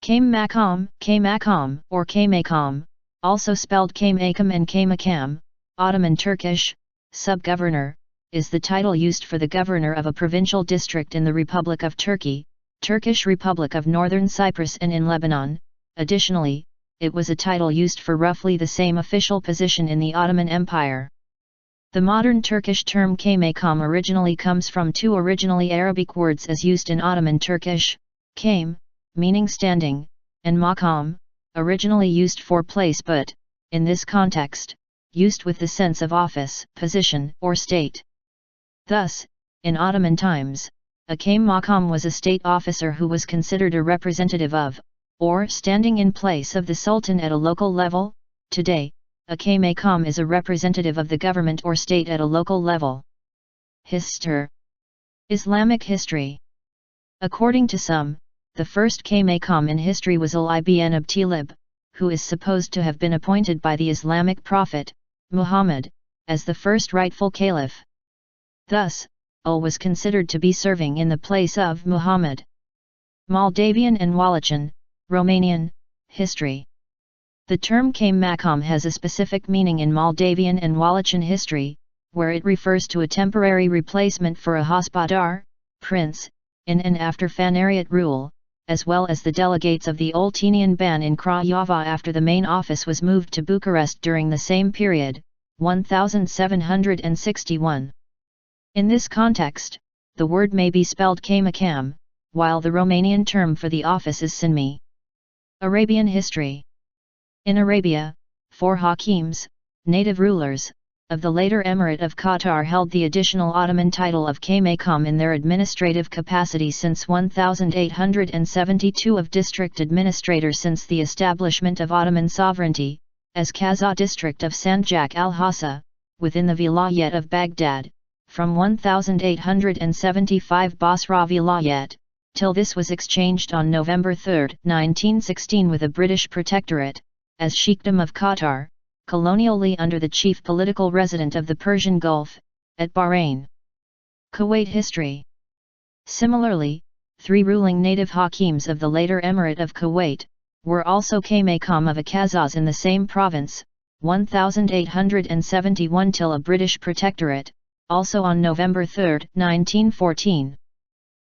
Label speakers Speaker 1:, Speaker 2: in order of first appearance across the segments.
Speaker 1: Qaim Maqam, or Qaimaqam, also spelled Qaimaqam and Qaimaqam, Ottoman Turkish, sub-governor, is the title used for the governor of a provincial district in the Republic of Turkey, Turkish Republic of Northern Cyprus and in Lebanon. Additionally, it was a title used for roughly the same official position in the Ottoman Empire. The modern Turkish term Qaimaqam originally comes from two originally Arabic words as used in Ottoman Turkish, qaim, meaning standing, and maqam, originally used for place but, in this context, used with the sense of office, position, or state. Thus, in Ottoman times, a kâim-makâm was a state officer who was considered a representative of, or standing in place of the sultan at a local level. Today, a kâim-makâm is a representative of the government or state at a local level. Islamic history. According to some, the first kâim-makâm in history was Ali ibn Abi Talib, who is supposed to have been appointed by the Islamic prophet, Muhammad, as the first rightful caliph. Thus, Ali was considered to be serving in the place of Muhammad. Moldavian and Wallachian, Romanian, history. The term kâim-makâm has a specific meaning in Moldavian and Wallachian history, where it refers to a temporary replacement for a hospodar, prince, in and after Phanariot rule, as well as the delegates of the Oltenian Ban in Craiova after the main office was moved to Bucharest during the same period, 1761. In this context, the word may be spelled kaimakam, while the Romanian term for the office is sinmi. Arabian history. In Arabia, 4 hakims, native rulers, of the later Emirate of Qatar held the additional Ottoman title of Qaimaqam in their administrative capacity since 1872 of district administrator since the establishment of Ottoman sovereignty, as Qaza district of Sanjak al-Hassa, within the Vilayet of Baghdad, from 1875 Basra Vilayet, till this was exchanged on November 3, 1916 with a British protectorate, as Sheikhdom of Qatar, colonially under the chief political resident of the Persian Gulf, at Bahrain. Kuwait history. Similarly, 3 ruling native hakims of the later Emirate of Kuwait, were also Qaimaqam of a Qazaz in the same province, 1871 till a British protectorate, also on November 3, 1914.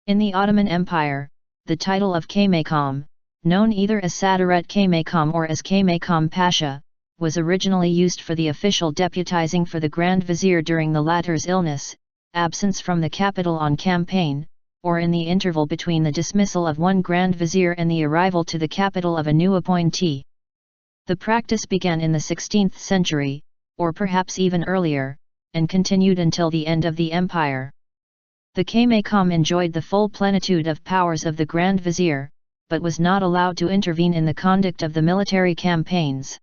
Speaker 1: In the Ottoman Empire, the title of Qaimaqam, known either as Sadaret Qaimaqam or as Qaimaqam Pasha, was originally used for the official deputizing for the Grand Vizier during the latter's illness, absence from the capital on campaign, or in the interval between the dismissal of one Grand Vizier and the arrival to the capital of a new appointee. The practice began in the 16th century, or perhaps even earlier, and continued until the end of the empire. The Qaimaqam enjoyed the full plenitude of powers of the Grand Vizier, but was not allowed to intervene in the conduct of the military campaigns.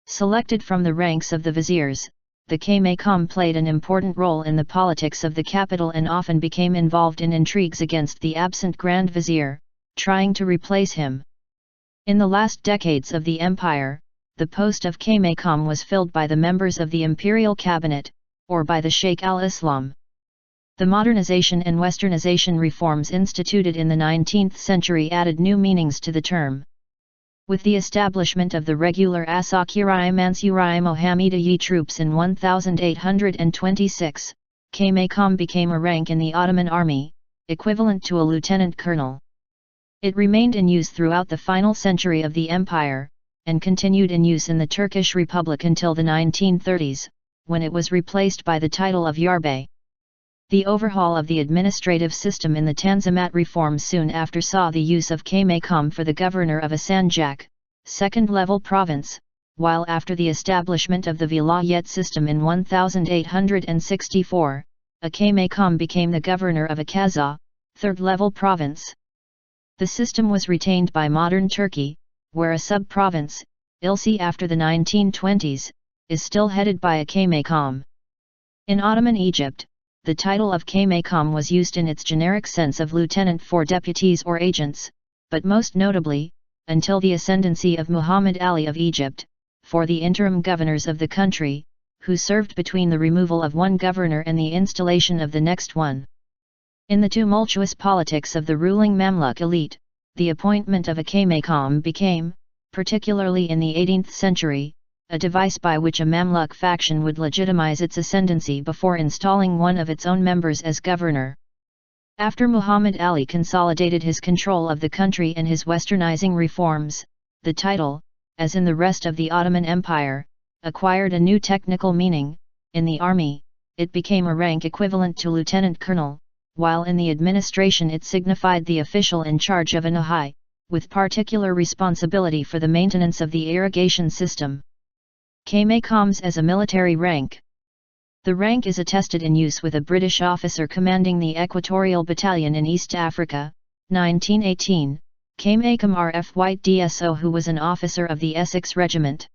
Speaker 1: Selected from the ranks of the viziers, the Qaimaqam played an important role in the politics of the capital and often became involved in intrigues against the absent Grand Vizier, trying to replace him. In the last decades of the empire, the post of Qaimaqam was filled by the members of the imperial cabinet, or by the Sheikh al-Islam. The modernization and westernization reforms instituted in the 19th century added new meanings to the term. With the establishment of the regular Asakiri-Mansurai Mohammedayi troops in 1826, Qaimaqam became a rank in the Ottoman army, equivalent to a lieutenant colonel. It remained in use throughout the final century of the empire, and continued in use in the Turkish Republic until the 1930s, when it was replaced by the title of Yarbay. The overhaul of the administrative system in the Tanzimat reform soon after saw the use of Qaimaqam for the governor of a Sanjak, second-level province, while after the establishment of the Vilayet system in 1864, a Qaimaqam became the governor of a Qaza, third-level province. The system was retained by modern Turkey, where a sub-province, Ilsi after the 1920s, is still headed by a Qaimaqam. In Ottoman Egypt, the title of Qaimaqam was used in its generic sense of lieutenant for deputies or agents, but most notably, until the ascendancy of Muhammad Ali of Egypt, for the interim governors of the country, who served between the removal of one governor and the installation of the next one. In the tumultuous politics of the ruling Mamluk elite, the appointment of a kaimakam became, particularly in the 18th century, a device by which a Mamluk faction would legitimize its ascendancy before installing one of its own members as governor. After Muhammad Ali consolidated his control of the country and his westernizing reforms, the title, as in the rest of the Ottoman Empire, acquired a new technical meaning. In the army, it became a rank equivalent to lieutenant colonel, while in the administration it signified the official in charge of a nahai, with particular responsibility for the maintenance of the irrigation system. Kaimakams as a military rank. The rank is attested in use with a British officer commanding the Equatorial Battalion in East Africa, 1918, Qaim Maqam Rf White DSO, who was an officer of the Essex Regiment.